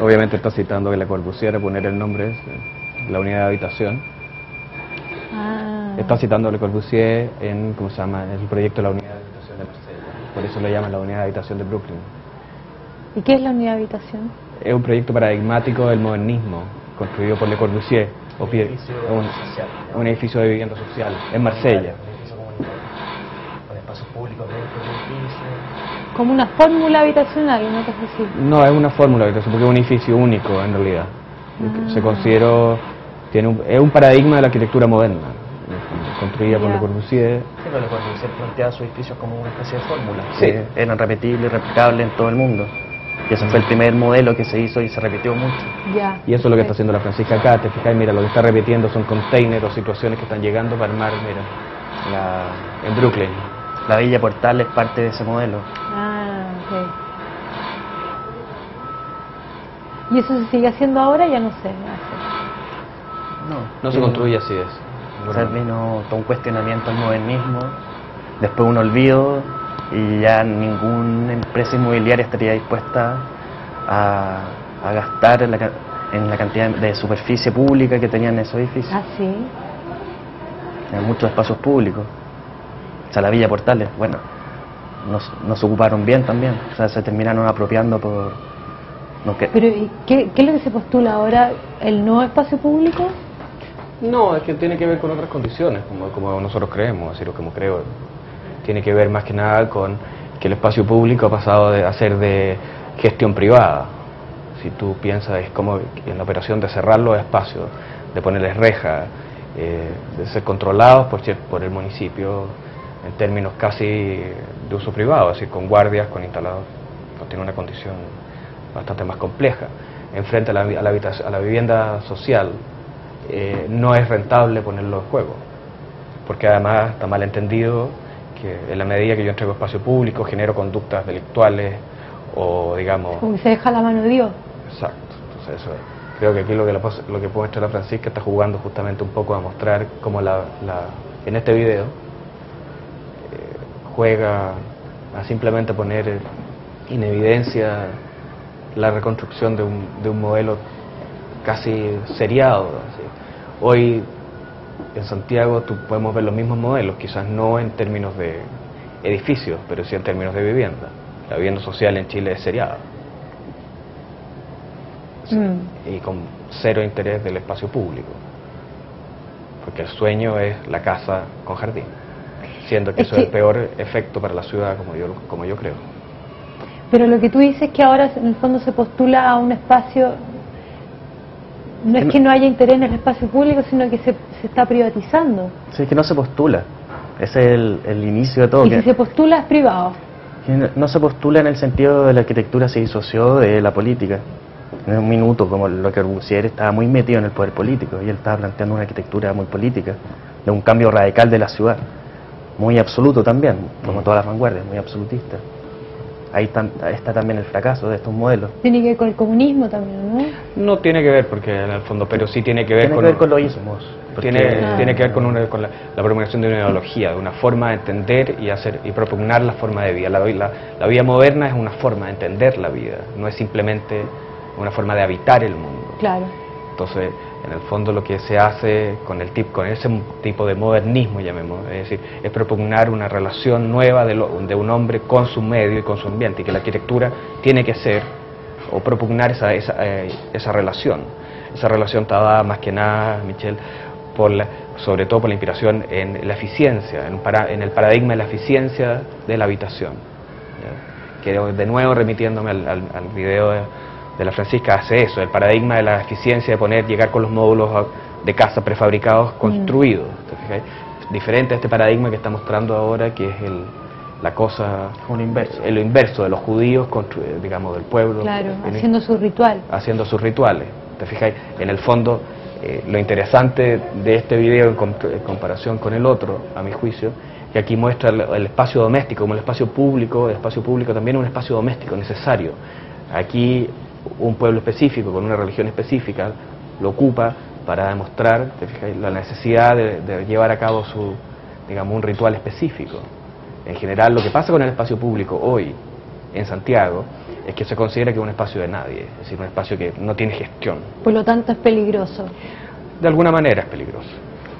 Obviamente está citando que Le Corbusier, poner el nombre, la unidad de habitación. Está citando a Le Corbusier en, ¿cómo se llama?, el proyecto de la unidad de habitación de Marsella. Por eso lo llaman la unidad de habitación de Brooklyn. ¿Y qué es la unidad de habitación? Es un proyecto paradigmático del modernismo, construido por Le Corbusier, un edificio de vivienda social, en Marsella. Con espacios públicos dentro del edificio. Como una fórmula habitacional, una cosa así. No, es una fórmula de habitación, porque es un edificio único en realidad. Se consideró, es un paradigma de la arquitectura moderna, construida por Le Corbusier. Sí, pero Le Corbusier planteaba sus edificios como una especie de fórmula. Sí. Que eran repetibles y replicables en todo el mundo. Y ese fue el primer modelo que se hizo y se repitió mucho. Ya. Y eso es lo que está haciendo la Francisca acá, te fijas, mira, lo que está repitiendo son containers o situaciones que están llegando para armar, mira, en Brooklyn. La Villa Portal es parte de ese modelo. Ok. ¿Y eso se sigue haciendo ahora? Ya no sé. No se construye así es. O sea, vino todo un cuestionamiento al modernismo, después un olvido, y ya ninguna empresa inmobiliaria estaría dispuesta a gastar en la cantidad de superficie pública que tenían esos edificios. Ah, sí. En muchos espacios públicos. O sea, la Villa Portales, bueno, nos ocuparon bien también. O sea, se terminaron apropiando por... Pero ¿y qué es lo que se postula ahora? ¿El nuevo espacio público? No, es que tiene que ver con otras condiciones, como nosotros creemos, es decir, como creo. Tiene que ver más que nada con que el espacio público ha pasado a ser de gestión privada. Si tú piensas, es como en la operación de cerrar los espacios, de ponerles rejas, de ser controlados por el municipio en términos casi de uso privado, es decir, con guardias, con instaladores, tiene una condición bastante más compleja. Enfrente a la vivienda social, no es rentable ponerlo en juego, porque además está mal entendido que en la medida que yo entrego espacio público genero conductas delictuales o digamos... Como que se deja la mano de Dios. Exacto, entonces eso es. Creo que aquí lo que muestra la Francisca está jugando justamente un poco a mostrar cómo en este video juega a simplemente poner en evidencia la reconstrucción de un modelo casi seriado. Así. Hoy en Santiago podemos ver los mismos modelos, quizás no en términos de edificios, pero sí en términos de vivienda. La vivienda social en Chile es seriada. Y con cero interés del espacio público. Porque el sueño es la casa con jardín, siendo que eso es el peor efecto para la ciudad, como yo creo. Pero lo que tú dices es que ahora en el fondo se postula a un espacio, no es que no haya interés en el espacio público, sino que se está privatizando. Sí, es que no se postula, ese es el inicio de todo. Y si se postula es privado. No se postula en el sentido de la arquitectura se disoció de la política. En un minuto, como lo que Corbusier estaba muy metido en el poder político, y él estaba planteando una arquitectura muy política, de un cambio radical de la ciudad, muy absoluto también, como todas las vanguardias, muy absolutista. Ahí está también el fracaso de estos modelos. Tiene que ver con el comunismo también, ¿no? No tiene que ver, porque en el fondo, pero sí tiene que ver con los ismos. Tiene que ver con la propugnación de una ideología, de una forma de entender y propugnar la forma de vida. La vida moderna es una forma de entender la vida, no es simplemente una forma de habitar el mundo. Claro. Entonces, en el fondo lo que se hace con ese tipo de modernismo, llamémoslo, es decir, es propugnar una relación nueva de un hombre con su medio y con su ambiente, y que la arquitectura tiene que ser, o propugnar esa relación. Esa relación está dada más que nada, Michel, sobre todo por la inspiración en la eficiencia, en el paradigma de la eficiencia de la habitación. ¿Ya? Que de nuevo, remitiéndome al video de la Francisca, hace eso, el paradigma de la eficiencia de llegar con los módulos de casa prefabricados construidos. ¿Te fijáis? Diferente a este paradigma que está mostrando ahora, que es la cosa, lo inverso de los judíos, digamos, del pueblo. Claro, haciendo su ritual. Haciendo sus rituales. ¿Te fijáis? En el fondo, lo interesante de este video en comparación con el otro, a mi juicio, que aquí muestra el espacio doméstico como el espacio público también es un espacio doméstico necesario. Aquí un pueblo específico, con una religión específica, lo ocupa para demostrar, ¿te fijas?, la necesidad de llevar a cabo un ritual específico. En general, lo que pasa con el espacio público hoy en Santiago es que se considera que es un espacio de nadie, es decir, un espacio que no tiene gestión. Por lo tanto es peligroso. De alguna manera es peligroso.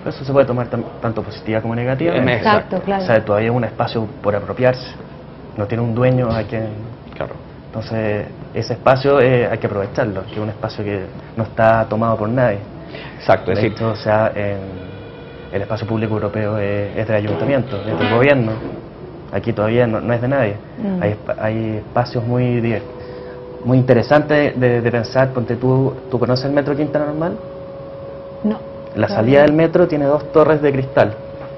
Eso se puede tomar tanto positiva como negativa. Exacto, claro. O sea, todavía es un espacio por apropiarse, no tiene un dueño a quien... Claro. Entonces, ese espacio hay que aprovecharlo, que es un espacio que no está tomado por nadie. Exacto, es De decir, hecho, o sea, el espacio público europeo es del ayuntamiento, es del gobierno. Aquí todavía no es de nadie. Hay espacios muy interesantes de pensar. Ponte ¿tú conoces el metro Quinta Normal? No. La salida del metro tiene 2 torres de cristal.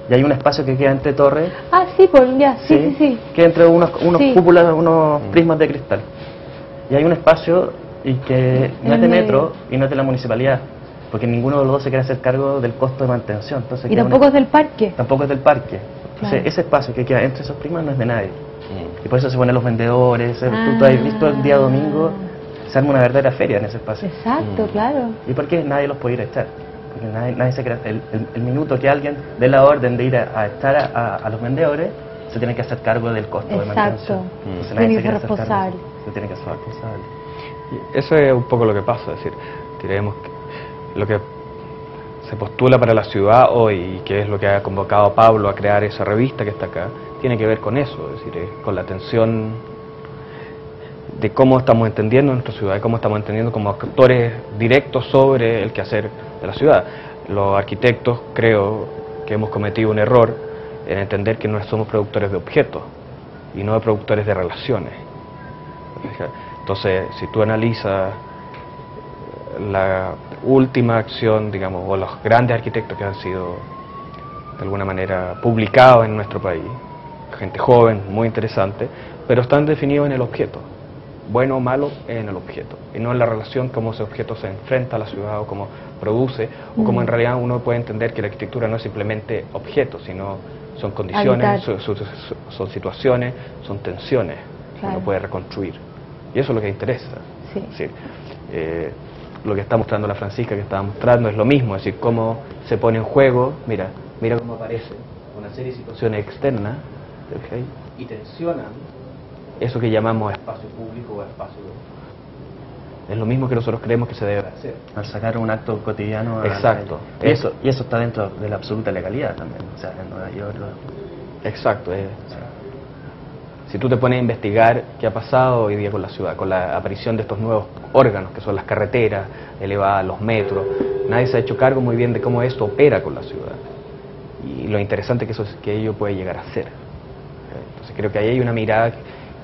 Y hay un espacio que queda entre torres. Ah, sí, ya, sí. Que entre unos Sí. cúpulas, unos prismas de cristal. Y hay un espacio y que no es de metro y no es de la municipalidad, porque ninguno de los dos se quiere hacer cargo del costo de mantención. Entonces Y tampoco es del parque. Tampoco es del parque. Entonces, Claro. ese espacio que queda entre esos prismas no es de nadie. Y por eso se ponen los vendedores. Tú has visto el día domingo, se arma una verdadera feria en ese espacio. Exacto, claro. ¿Y por qué nadie los puede ir a echar? Porque nadie se quiere. El minuto que alguien dé la orden de ir a echar a los vendedores, se tiene que hacer cargo del costo de mantención. Exacto. Entonces, Tiene nadie que se quiere ser hacer cargo de eso. responsable. Se tiene que ser responsable. y eso es un poco lo que pasa, es decir, creemos que lo que se postula para la ciudad hoy, y que es lo que ha convocado a Pablo a crear esa revista que está acá, tiene que ver con eso, es decir, con la atención de cómo estamos entendiendo nuestra ciudad, de cómo estamos entendiendo como actores directos sobre el quehacer de la ciudad. Los arquitectos creo que hemos cometido un error en entender que no somos productores de objetos y no de productores de relaciones. Entonces, si tú analizas la última acción, digamos, o los grandes arquitectos que han sido de alguna manera publicados en nuestro país, gente joven, muy interesante, pero están definidos en el objeto, bueno o malo en el objeto, y no en la relación cómo ese objeto se enfrenta a la ciudad o cómo produce, o cómo en realidad uno puede entender que la arquitectura no es simplemente objeto, sino son condiciones, son situaciones, son tensiones que uno puede reconstruir, y eso es lo que interesa. Sí. Es decir, lo que está mostrando la Francisca, que estaba mostrando, es lo mismo, es decir, cómo se pone en juego, mira cómo aparece una serie de situaciones externas, ¿okay? Y tensionan eso que llamamos espacio público o espacio. Es lo mismo que nosotros creemos que se debe hacer. Al sacar un acto cotidiano. Exacto. Y eso está dentro de la absoluta legalidad también. O sea, en Nueva York. Exacto. Si tú te pones a investigar qué ha pasado hoy día con la ciudad, con la aparición de estos nuevos órganos, que son las carreteras elevadas, los metros, nadie se ha hecho cargo muy bien de cómo esto opera con la ciudad. Y lo interesante que ello puede llegar a ser. Entonces creo que ahí hay una mirada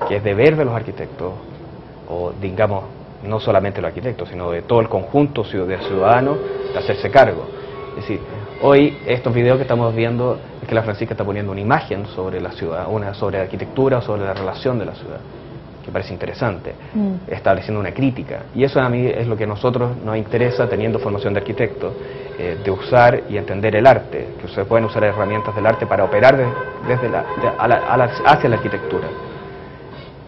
que es deber de los arquitectos, o digamos, no solamente los arquitectos, sino de todo el conjunto de ciudadanos, de hacerse cargo. Es decir, hoy estos videos que estamos viendo es que la Francisca está poniendo una imagen sobre la ciudad, una sobre la arquitectura o sobre la relación de la ciudad, que parece interesante, estableciendo una crítica. Y eso a mí es lo que a nosotros nos interesa, teniendo formación de arquitecto, de usar y entender el arte, que se pueden usar herramientas del arte para operar hacia la arquitectura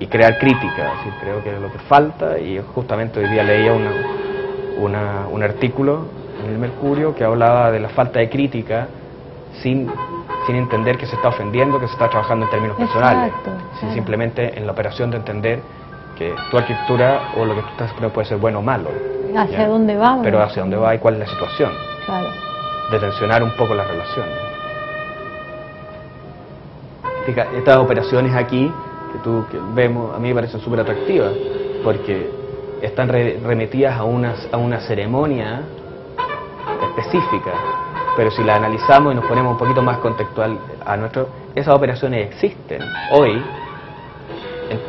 y crear crítica. Así, creo que es lo que falta, y justamente hoy día leía un artículo en el Mercurio que hablaba de la falta de crítica sin entender que se está ofendiendo, que se está trabajando en términos personales, claro. Simplemente en la operación de entender que tu arquitectura o lo que tú estás creando puede ser bueno o malo. ¿Hacia dónde vamos? Pero hacia dónde va y cuál es la situación. Claro. De tensionar un poco las relaciones. Fíjate, estas operaciones aquí que vemos, a mí me parecen súper atractivas, porque están remetidas a una ceremonia específica, pero si la analizamos y nos ponemos un poquito más contextual esas operaciones existen hoy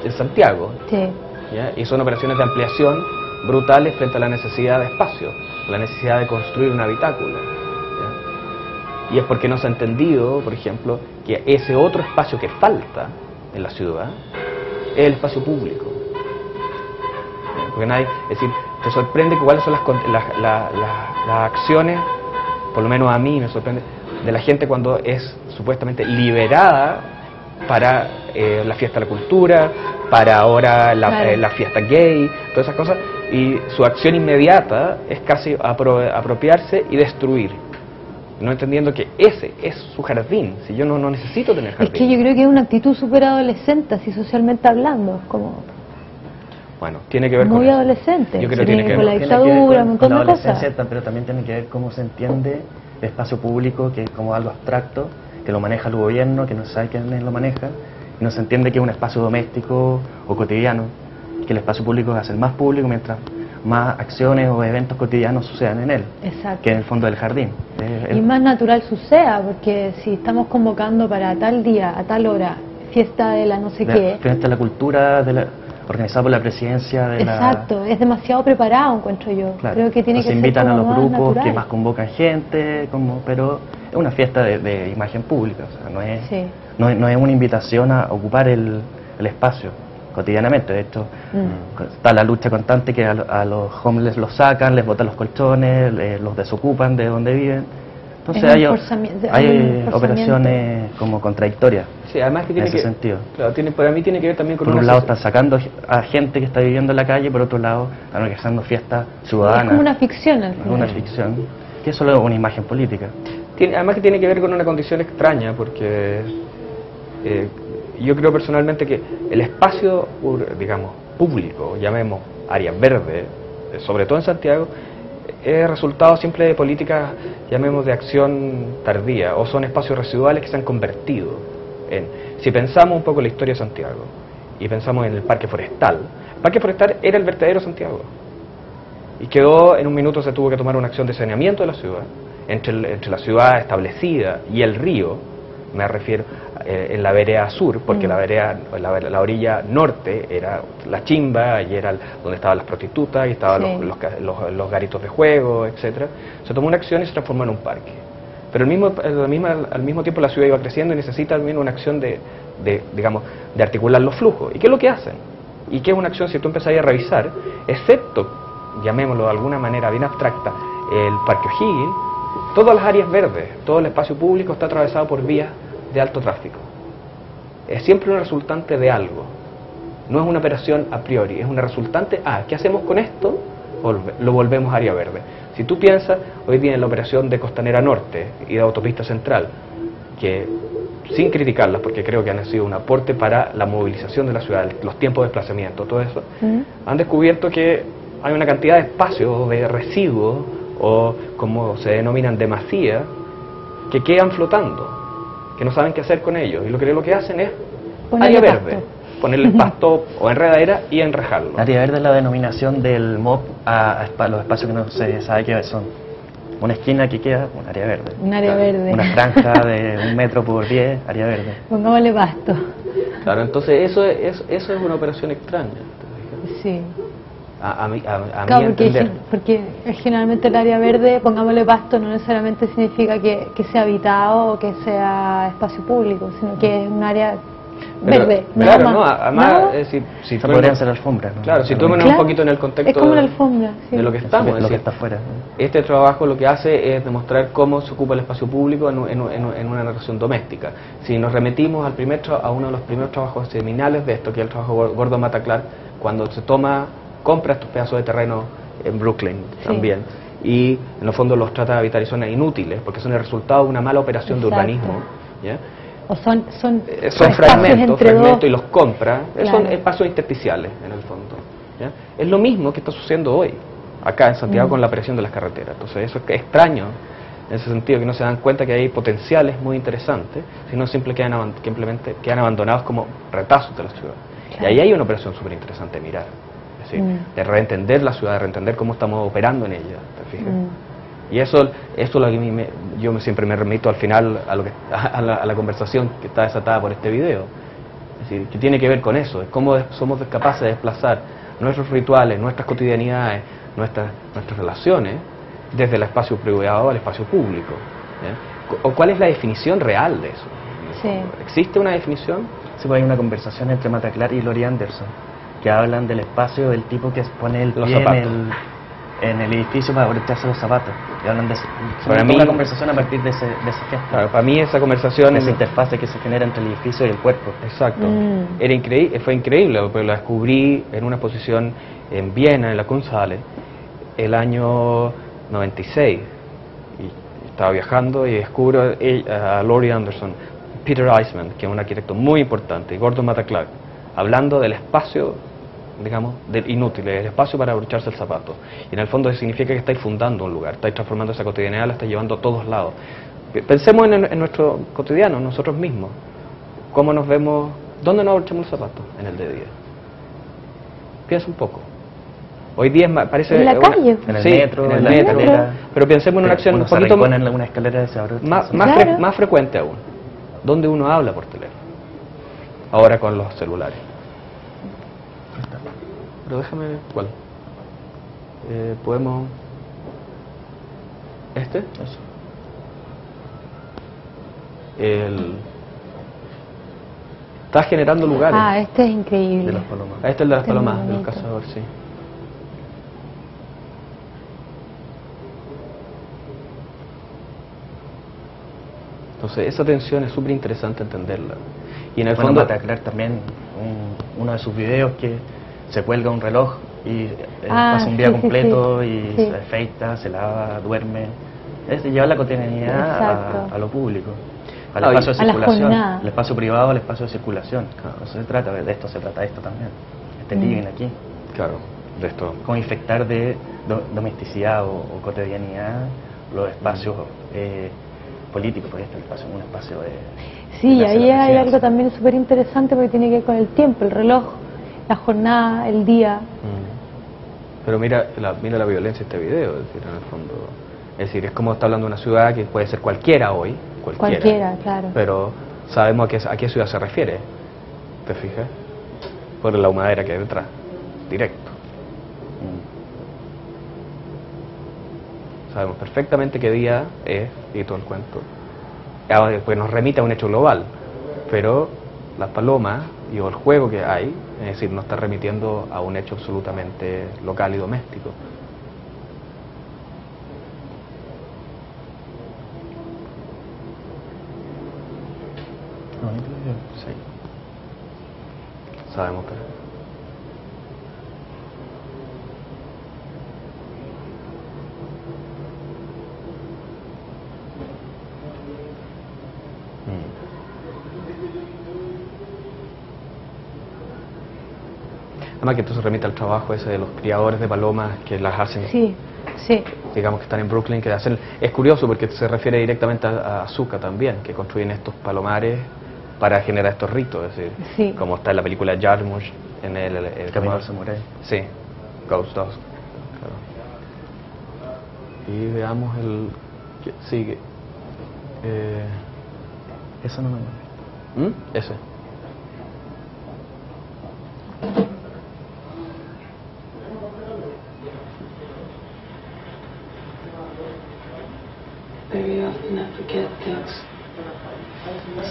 en Santiago, Sí. ¿ya? Y son operaciones de ampliación brutales frente a la necesidad de espacio, la necesidad de construir un habitáculo, ¿ya? Y es porque no se ha entendido, por ejemplo, que ese otro espacio que falta en la ciudad es el espacio público. Porque es decir, te sorprende que cuáles son las acciones, por lo menos a mí me sorprende, de la gente cuando es supuestamente liberada para la fiesta de la cultura, para ahora la fiesta gay, todas esas cosas, y su acción inmediata es casi apropiarse y destruir, no entendiendo que ese es su jardín, si yo no necesito tener jardín. Es que yo creo que es una actitud súper adolescente, así socialmente hablando, como... Bueno, tiene que ver muy con eso. adolescente. Yo creo que tiene tiene que con la ver. dictadura, un montón con la de cosas. adolescencia, pero también tiene que ver cómo se entiende el espacio público, que es como algo abstracto, que lo maneja el gobierno, que no se sabe quién lo maneja, y no se entiende que es un espacio doméstico o cotidiano, que el espacio público es el más público mientras más acciones o eventos cotidianos sucedan en él, Exacto. que en el fondo del jardín. Y más natural suceda, porque si estamos convocando para tal día, a tal hora, fiesta de la no sé qué. Frente a la cultura organizada por la presidencia de Exacto, es demasiado preparado, encuentro yo. Claro. Creo que tiene que se ser invitan a como los más grupos natural. que más convocan gente, pero es una fiesta de imagen pública, o sea, Sí. no es una invitación a ocupar el espacio cotidianamente. De hecho, está la lucha constante que a los homeless los sacan, les botan los colchones, los desocupan de donde viven. Entonces Es un hay forzamiento. operaciones como contradictorias Sí, además que en tiene ese que, sentido. claro, para mí tiene que ver también con Por una un lado socie- están sacando a gente que está viviendo en la calle, por otro lado están organizando fiestas Es ciudadanas. como una ficción al Es final. una ficción, que es solo una imagen política. además que tiene que ver con una condición extraña, porque yo creo personalmente que el espacio, digamos, público, llamemos área verde, sobre todo en Santiago, es resultado siempre de políticas, llamemos, de acción tardía, o son espacios residuales que se han convertido en... Si pensamos un poco en la historia de Santiago, y pensamos en el Parque Forestal era el verdadero Santiago, y quedó, en un minuto se tuvo que tomar una acción de saneamiento de la ciudad, entre la ciudad establecida y el río, me refiero en la vereda sur, porque la orilla norte era la chimba, y era donde estaban las prostitutas, y estaban los garitos de juego, etcétera. Se tomó una acción y se transformó en un parque. Pero al mismo tiempo la ciudad iba creciendo y necesita también una acción de articular los flujos. ¿Y qué es lo que hacen? ¿Y qué es una acción si tú empezás a revisar? Excepto, llamémoslo de alguna manera bien abstracta, el Parque O'Higgins, todas las áreas verdes, todo el espacio público está atravesado por vías de alto tráfico. Es siempre una resultante de algo. No es una operación a priori, es una resultante. ¿Qué hacemos con esto? Lo volvemos área verde. Si tú piensas, hoy día en la operación de Costanera Norte y de Autopista Central, que sin criticarlas, porque creo que han sido un aporte para la movilización de la ciudad, los tiempos de desplazamiento, todo eso, han descubierto que hay una cantidad de espacios, de residuos, o como se denominan demasía, que quedan flotando, que no saben qué hacer con ellos, y lo que hacen es Ponerle área pasto. verde, ponerle pasto o enredadera y enrejarlo. Área verde es la denominación del MOP a los espacios que no se sabe qué son. Una esquina que queda, un área verde. Un área verde. Una franja de 1 metro por 10, área verde. Pongámosle pasto. Claro, entonces eso es una operación extraña. Sí. A mi Claro, entender. porque generalmente el área verde, pongámosle pasto, no necesariamente significa que sea habitado o que sea espacio público, sino que es un área verde. Claro, nada no, más. además, ¿Nada? si tú podrían ser alfombras, ¿no? Claro, si tú pones Claro, un poquito en el contexto es como una alfombra, sí. de lo que estamos, es lo que decir, está afuera. este trabajo lo que hace es demostrar cómo se ocupa el espacio público en una narración doméstica. Si nos remitimos a uno de los primeros trabajos seminales de esto, que es el trabajo Gordon Matta Clark, cuando compra estos pedazos de terreno en Brooklyn también, y en el fondo los trata de habitar en zonas inútiles, porque son el resultado de una mala operación de Exacto. urbanismo, ¿ya? O son Son fragmentos y los compra, Claro. son espacios intersticiales en el fondo, ¿ya? Es lo mismo que está sucediendo hoy acá en Santiago con la operación de las carreteras. Entonces eso es extraño en ese sentido, que no se dan cuenta que hay potenciales muy interesantes, sino simplemente quedan abandonados como retazos de la ciudad. Claro. Y ahí hay una operación súper interesante de mirar, es decir, de reentender la ciudad, de reentender cómo estamos operando en ella, ¿te fijas? Y eso es lo que yo siempre me remito al final a la conversación que está desatada por este video. Es decir, que tiene que ver con eso, es cómo somos capaces de desplazar nuestros rituales, nuestras cotidianidades, nuestras relaciones, desde el espacio privado al espacio público, ¿ya? O cuál es la definición real de eso. Sí. ¿Existe una definición? Sí, pues hay una conversación entre Matta Clark y Laurie Anderson, que hablan del espacio del tipo que pone el Los pie zapatos. en el edificio para echarse los zapatos. Y hablan de eso. Para Para mí- una conversación a partir de ese gesto. Claro, para mí esa conversación Esa interfase que se genera entre el edificio y el cuerpo. Exacto. Fue increíble, porque lo descubrí en una exposición en Viena, en la Kunsthalle, el año 96. Y estaba viajando y descubro a Laurie Anderson, Peter Eisman, que es un arquitecto muy importante, y Gordon Matta Clark, hablando del espacio digamos, inútiles, el espacio para abrocharse el zapato. Y en el fondo significa que estáis fundando un lugar, estáis transformando esa cotidianidad, la estáis llevando a todos lados. Pensemos en nuestro cotidiano, nosotros mismos. ¿Cómo nos vemos? ¿Dónde nos abrochamos el zapato en el día a día? Piensa un poco. Hoy día parece... En la calle. En el sí, metro, en el la metro. escalera. Pero pensemos en una acción Uno un se poquito arrincona en alguna escalera y se abrocha. Claro. más frecuente aún. Donde uno habla por teléfono. Ahora con los celulares. Pero déjame... ¿Cuál? Podemos... ¿Este? Eso. Está generando lugares. Ah, este es increíble. De las palomas. Este es el de las Este es muy palomas, de los bonito. cazadores, sí. Entonces, esa tensión es súper interesante entenderla. Y en el Bueno, fondo... para aclarar también uno de sus videos que se cuelga un reloj y pasa un día sí, sí, completo sí. y Sí. se afeita, se lava, duerme. Es llevar la cotidianidad Exacto. a lo público, al Ah, y espacio de a la circulación, jornada. el espacio privado al espacio de circulación. Eso se trata, de esto se trata esto también. Este living aquí. Claro, de esto. Cómo infectar de domesticidad o cotidianidad los espacios políticos, porque este espacio es un espacio de... Sí, de ahí la hay presidencia. algo también súper interesante porque tiene que ver con el tiempo, el reloj, la jornada, el día. Pero mira la violencia de este video, es decir, en el fondo... Es decir, es como está hablando de una ciudad que puede ser cualquiera hoy, Cualquiera, claro. pero sabemos a qué ciudad se refiere, ¿te fijas? Por la humadera que hay detrás, directo. Sabemos perfectamente qué día es y todo el cuento. Ahora, pues nos remite a un hecho global, pero las palomas y el juego que hay, es decir, nos está remitiendo a un hecho absolutamente local y doméstico. Sí. Sabemos que... Además que entonces remite al trabajo ese de los criadores de palomas que las hacen, Sí, sí. digamos que están en Brooklyn, que hacen... Es curioso porque se refiere directamente a Azúcar también, que construyen estos palomares para generar estos ritos, es decir, Sí. como está en la película Jarmusch, en el Camino al Samurái. Sí, Ghost Dog. Claro. Y veamos el que sigue. Eso no me... Ese. Very often I forget things.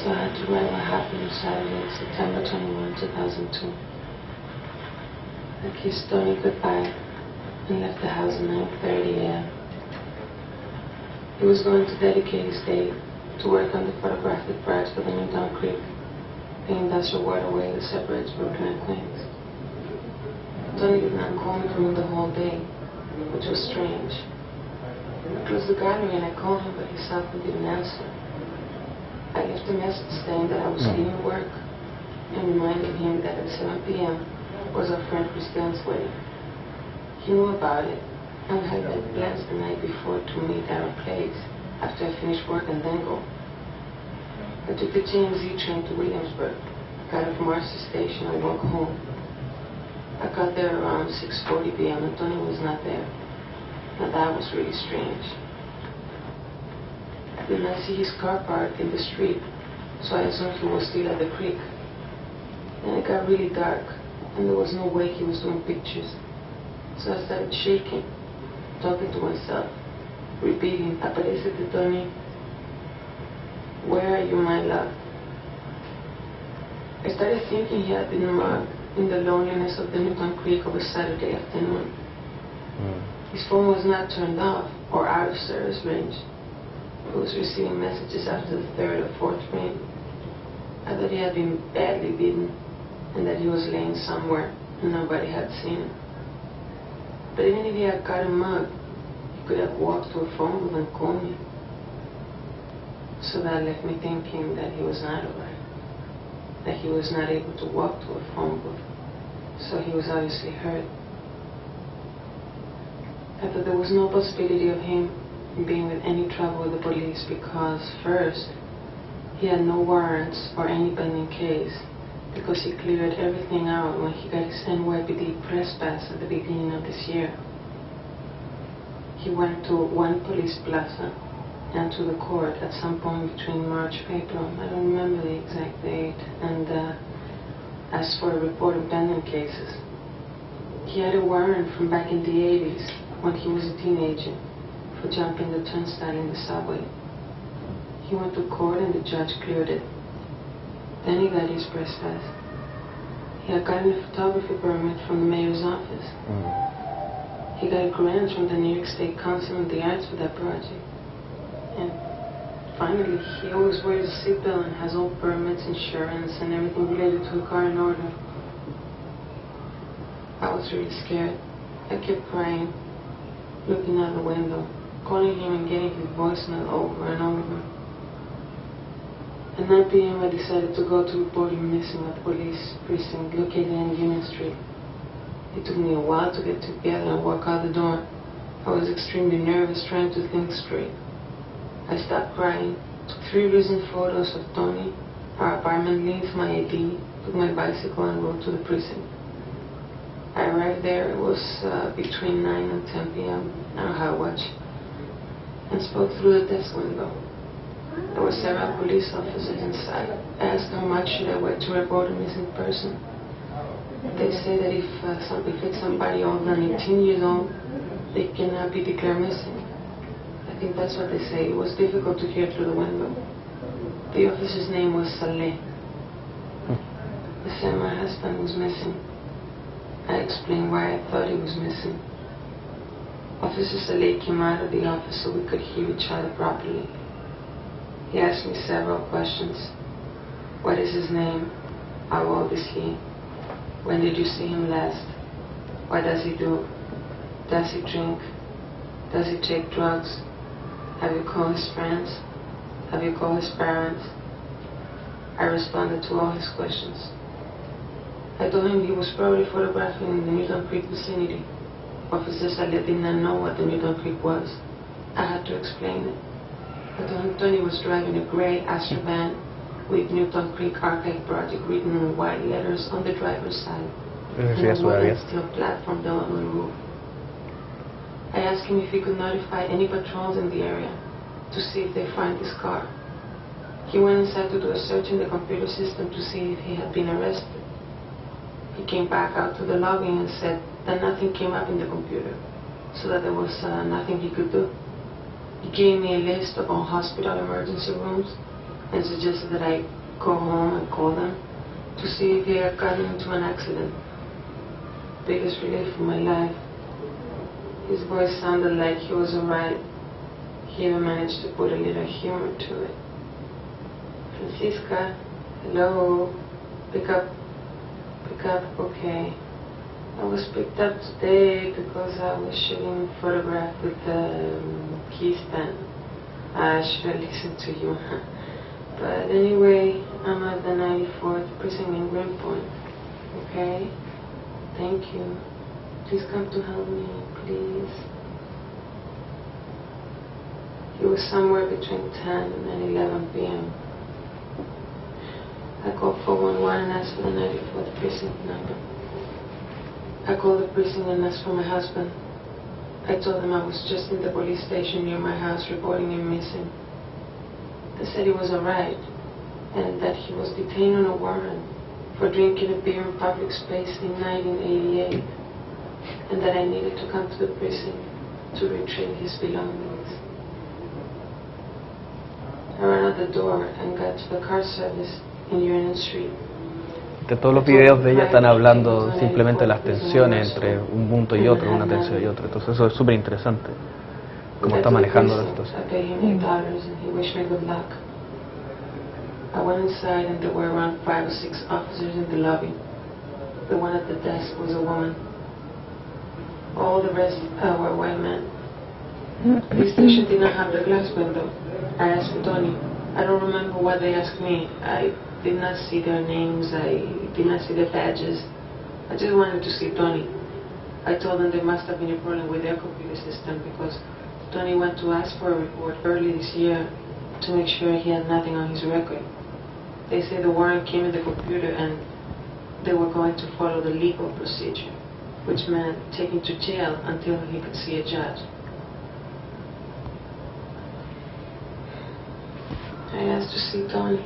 So I had to write what happened on Saturday, September 21, 2002. I kissed Tony goodbye and left the house at 9:30 a.m. He was going to dedicate his day to work on the photographic prize for the Newtown Creek, the industrial waterway that separates Brooklyn and Queens. Tony did not call me from the whole day, which was strange. I closed the gallery and I called him, but he suddenly didn't answer. I left a message saying that I was leaving work and reminding him that at 7 p.m. was our friend Christine's wedding. He knew about it and had made plans the night before to meet at our place after I finished work and then go. I took the GMZ train to Williamsburg, got off Marcy Station and walked home. I got there around 6:40 p.m. and Tony was not there. Now that was really strange. Then I see his car parked in the street, so I assumed he was still at the creek. Then it got really dark, and there was no way he was doing pictures. So I started shaking, talking to myself, repeating, "Aparécete, Tony. Where are you, my love?" I started thinking he had been mugged in the loneliness of the Newtown Creek over Saturday afternoon. His phone was not turned off or out of service range. He was receiving messages after the third or fourth ring. I thought he had been badly beaten and that he was laying somewhere and nobody had seen him. But even if he had gotten mugged, he could have walked to a phone booth and called me. So that left me thinking that he was not alive, that he was not able to walk to a phone booth. so he was obviously hurt. I thought there was no possibility of him being in any trouble with the police because, first, he had no warrants or any pending case because he cleared everything out when he got his NYPD press pass at the beginning of this year. He went to one police plaza and to the court at some point between March and April, I don't remember the exact date, and asked for a report of pending cases. He had a warrant from back in the 80s when he was a teenager for jumping the turnstile in the subway. He went to court and the judge cleared it. Then he got his press pass. He had gotten a photography permit from the mayor's office. He got a grant from the New York State Council on the Arts for that project. And finally, he always wears a seatbelt and has all permits, insurance, and everything related to a car in order. I was really scared. I kept crying, looking out the window, calling him and getting his voicemail over and over. At 9 p.m. I decided to go to report him missing at the police precinct located in Union Street. It took me a while to get together and walk out the door. I was extremely nervous, trying to think straight. I stopped crying, took 3 recent photos of Tony, our apartment leads, my ID, took my bicycle and rode to the precinct. I arrived there, it was between 9 and 10 p.m. I don't have a watch, and spoke through the desk window. There were several police officers inside. I asked how much should I wait to report a missing person. They say that if it's somebody older than 18 years old, they cannot be declared missing. I think that's what they say. It was difficult to hear through the window. The officer's name was Saleh. They said my husband was missing. I explained why I thought he was missing. Officer Saleh came out of the office so we could hear each other properly. He asked me several questions. What is his name? How old is he? When did you see him last? What does he do? Does he drink? Does he take drugs? Have you called his friends? Have you called his parents? I responded to all his questions. I told him he was probably photographing in the Newton Creek vicinity. Officer Saleh did not know what the Newton Creek was. I had to explain it. I told him Tony was driving a gray Astra van with Newton Creek Archive Project written in white letters on the driver's side. And a wooden steel platform down on the roof. I asked him if he could notify any patrols in the area to see if they find his car. He went inside to do a search in the computer system to see if he had been arrested. He came back out to the lobby and said that nothing came up in the computer, so that there was nothing he could do. He gave me a list of all hospital emergency rooms and suggested that I go home and call them to see if they had gotten into an accident. Biggest relief of my life. His voice sounded like he was alright. He even managed to put a little humor to it. Francisca, hello, pick up, okay. I was picked up today because I was shooting a photograph with the key stand. I should have listened to you. But anyway, I'm at the 94th precinct in Greenpoint. Okay? Thank you. Please come to help me, please. It was somewhere between 10 and 11 p.m. I called 411 and asked for the 94th precinct number. I called the precinct and asked for my husband. I told them I was just in the police station near my house reporting him missing. They said he was alright and that he was detained on a warrant for drinking a beer in public space in 1988 and that I needed to come to the precinct to retrieve his belongings. I ran out the door and got to the car service in Union Street. De todos los videos de ella están hablando simplemente de las tensiones entre un punto y otro, una tensión y otra. Entonces eso es súper interesante, cómo está manejando la situación. I went inside and there were around 5 or 6 officers in the lobby. The one at the desk was a woman. All the rest were white men. The station did not have the glass window. I asked for Tony. I don't remember what they asked me. I did not see their names. I did not see their badges. I just wanted to see Tony. I told them there must have been a problem with their computer system because Tony went to ask for a report early this year to make sure he had nothing on his record. They say the warrant came in the computer and they were going to follow the legal procedure, which meant taking to jail until he could see a judge. I asked to see Tony.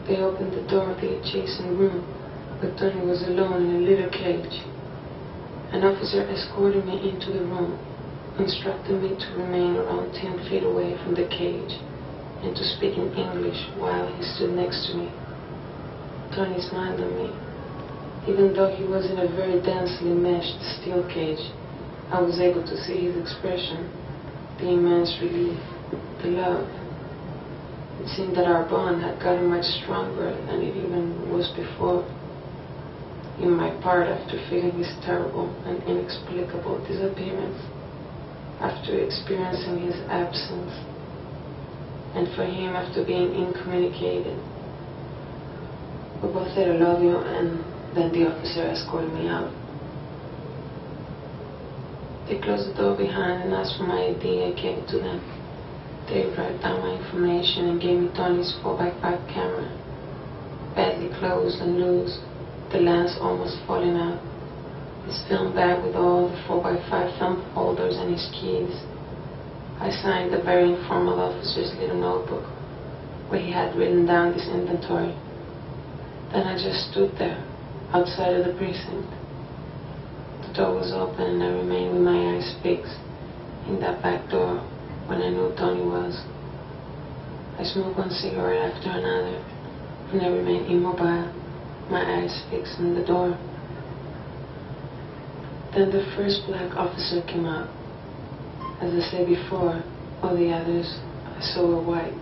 They opened the door of the adjacent room, but Tony was alone in a little cage. An officer escorted me into the room, instructed me to remain around 10 feet away from the cage and to speak in English while he stood next to me. Tony smiled at me. Even though he was in a very densely meshed steel cage, I was able to see his expression, the immense relief, the love. It seemed that our bond had gotten much stronger than it even was before. In my part, after feeling his terrible and inexplicable disappearance, after experiencing his absence, and for him after being incommunicated. We both said I love you, and then the officer escorted me out. They closed the door behind and asked for my ID. I gave it to them. They wrote down my information and gave me Tony's 4x5 camera, badly closed and loose, the lens almost falling out, his film bag with all the 4x5 film holders and his keys. I signed the very informal officer's little notebook where he had written down this inventory. Then I just stood there, outside of the precinct. The door was open and I remained with my eyes fixed in that back door when I knew Tony was. I smoked one cigarette after another and I remained immobile, my eyes fixed on the door. Then the first black officer came out. As I said before, all the others I saw were white.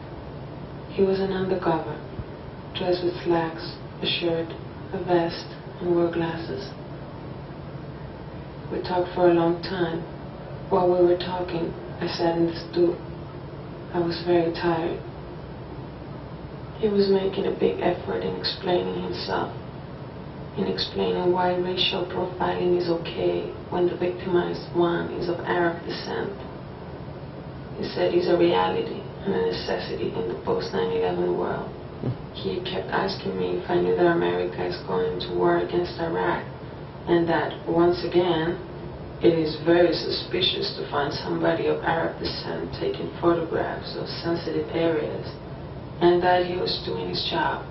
He was an undercover, dressed with slacks, a shirt, a vest, and wore glasses. We talked for a long time. While we were talking, I sat in the stool. I was very tired. He was making a big effort in explaining himself, in explaining why racial profiling is okay when the victimized one is of Arab descent. He said it's a reality and a necessity in the post-9/11 world. He kept asking me if I knew that America is going to war against Iraq, and that, once again, it is very suspicious to find somebody of Arab descent taking photographs of sensitive areas, and that he was doing his job.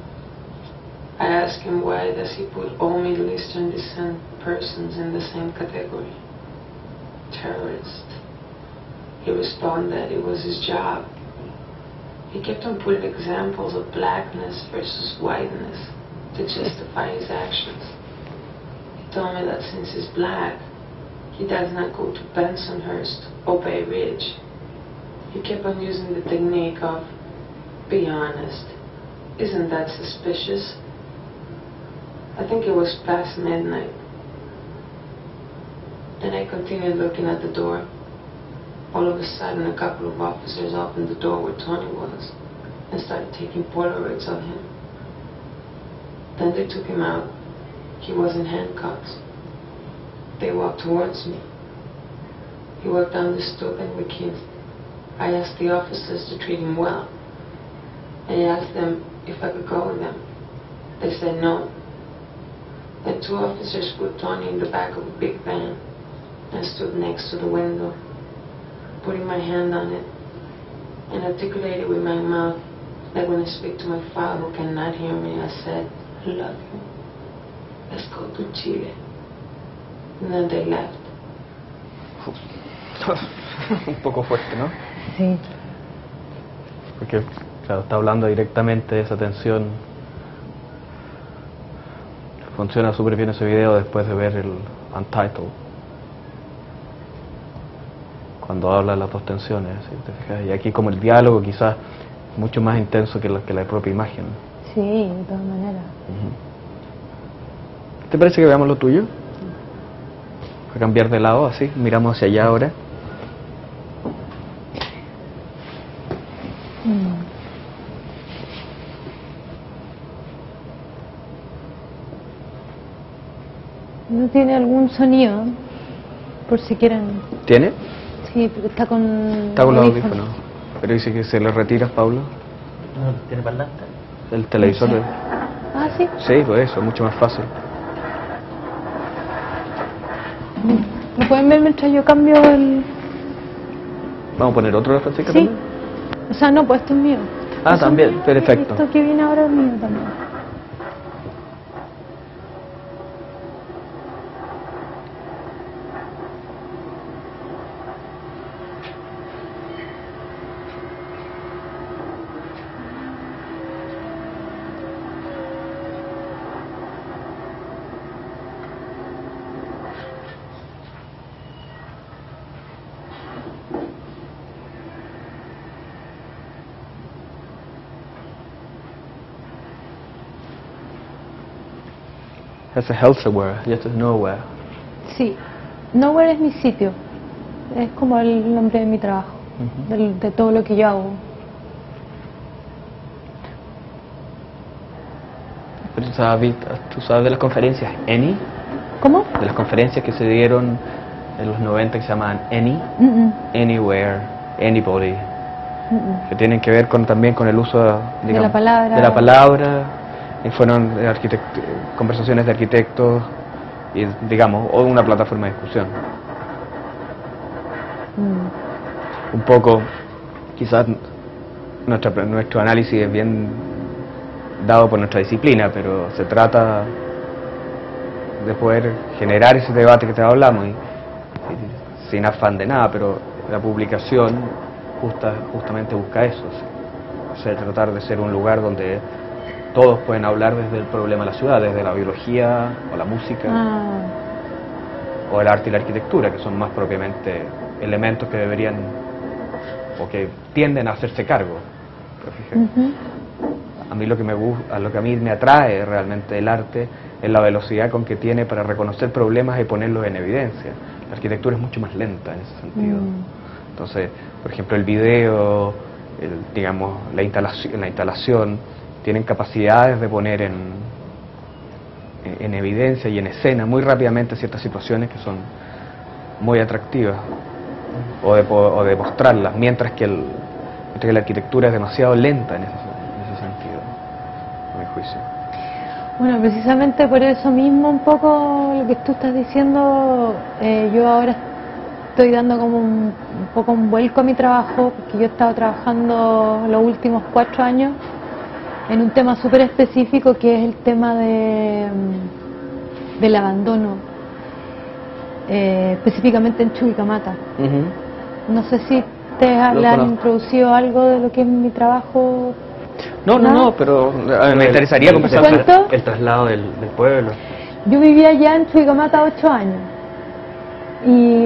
I asked him why does he put all Middle Eastern descent persons in the same category? Terrorists. He responded it was his job. He kept on putting examples of blackness versus whiteness to justify his actions. He told me that since he's black, he does not go to Bensonhurst or Bay Ridge. He kept on using the technique of, be honest, isn't that suspicious? I think it was past midnight. And I continued looking at the door. All of a sudden, a couple of officers opened the door where Tony was and started taking Polaroids of him. Then they took him out. He was in handcuffs. They walked towards me. He walked down the stoop and we kissed. I asked the officers to treat him well. I asked them if I could go with them. They said no. Then two officers put Tony in the back of a big van and stood next to the window, putting my hand on it and articulated with my mouth, like when I speak to my father who cannot hear me, I said, I love you. Let's go to Chile. And then they left. Un poco fuerte, ¿no? Sí. Porque, claro, está hablando directamente de esa tensión. Funciona súper bien ese video después de ver el Untitled. Cuando habla de las dos tensiones, ¿sí? ¿Te fijas? Y aquí como el diálogo quizás mucho más intenso que la propia imagen. Sí, de todas maneras. ¿Te parece que veamos lo tuyo? Voy a cambiar de lado, así, miramos hacia allá ahora. No tiene algún sonido, por si quieren. ¿Tiene? Sí, pero está con Está con los audífonos. Pero dice que se le retiras, Pablo. No, ¿tiene parlante? El televisor. Sí. Ah, sí. Sí, pues eso, mucho más fácil. ¿Lo pueden ver mientras yo cambio el...? ¿Vamos a poner otro de Francisca Sí. también? O sea, no, pues esto es mío. Ah, Eso también, es mío, perfecto. Esto que viene ahora es mío también. That's a elsewhere, just as nowhere. Sí. Nowhere es mi sitio. Es como el nombre de mi trabajo, de todo lo que yo hago. Pero tú sabes de las conferencias ENI, ¿Cómo? de las conferencias que se dieron en los 90 que se llamaban ENI, Anywhere, Anybody, que tienen que ver también con el uso, digamos, de la palabra. Y fueron conversaciones de arquitectos y, digamos, o una plataforma de discusión. Un poco, quizás nuestro análisis es bien dado por nuestra disciplina, pero se trata de poder generar ese debate que te hablamos y sin afán de nada, pero la publicación justamente busca eso, o sea, tratar de ser un lugar donde todos pueden hablar desde el problema de la ciudad, desde la biología o la música o el arte y la arquitectura, que son más propiamente elementos que deberían o que tienden a hacerse cargo. Pero fíjate, a mí lo que a mí me atrae realmente el arte es la velocidad con que tiene para reconocer problemas y ponerlos en evidencia. La arquitectura es mucho más lenta en ese sentido. Entonces, por ejemplo, el video, digamos, la instalación tienen capacidades de poner en evidencia y en escena muy rápidamente ciertas situaciones que son muy atractivas o de mostrarlas, mientras que la arquitectura es demasiado lenta en ese sentido, a mi juicio. Bueno, precisamente por eso mismo un poco lo que tú estás diciendo, yo ahora estoy dando como un poco un vuelco a mi trabajo, porque yo he estado trabajando los últimos 4 años en un tema súper específico que es el tema del abandono, específicamente en Chuquicamata. No sé si te han introducido algo de lo que es mi trabajo. No, pero me interesaría conversar ¿Cuento? El traslado del pueblo. Yo vivía allá en Chuquicamata 8 años y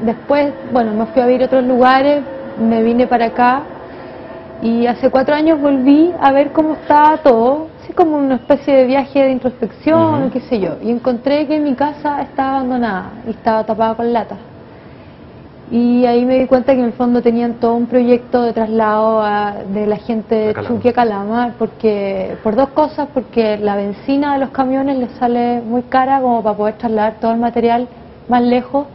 después, bueno, me fui a vivir a otros lugares, me vine para acá. Y hace 4 años volví a ver cómo estaba todo, así como una especie de viaje de introspección, qué sé yo. Y encontré que mi casa estaba abandonada y estaba tapada con latas. Y ahí me di cuenta que en el fondo tenían todo un proyecto de traslado de la gente de Chuqui a Calama, porque, por 2 cosas, porque la benzina de los camiones les sale muy cara como para poder trasladar todo el material más lejos,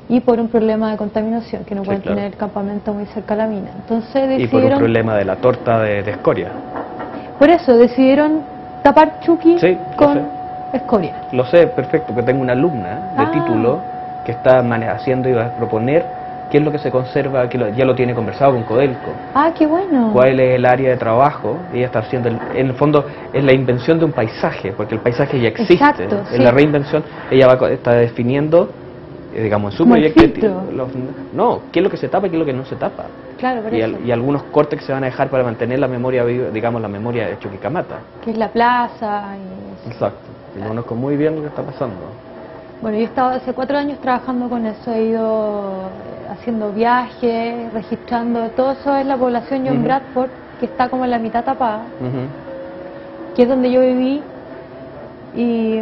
y por un problema de contaminación, que no pueden tener el campamento muy cerca de la mina. Entonces decidieron, y por un problema de la torta de escoria. Por eso decidieron tapar Chuqui con escoria. Lo sé, perfecto, que tengo una alumna de título que está haciendo y va a proponer qué es lo que se conserva, que ya lo tiene conversado con Codelco. Ah, qué bueno. ¿Cuál es el área de trabajo? Ella está haciendo, en el fondo, es la invención de un paisaje, porque el paisaje ya existe. Exacto, en la reinvención, ella está definiendo, digamos, en su como proyecto, qué es lo que se tapa y qué es lo que no se tapa. Claro, por eso. Y algunos cortes que se van a dejar para mantener la memoria viva, digamos, la memoria de Chuquicamata. Que es la plaza. Exacto. Y conozco muy bien lo que está pasando. Bueno, yo he estado hace 4 años trabajando con eso, he ido haciendo viajes, registrando, todo eso es la población John Bradford, que está como en la mitad tapada, que es donde yo viví, y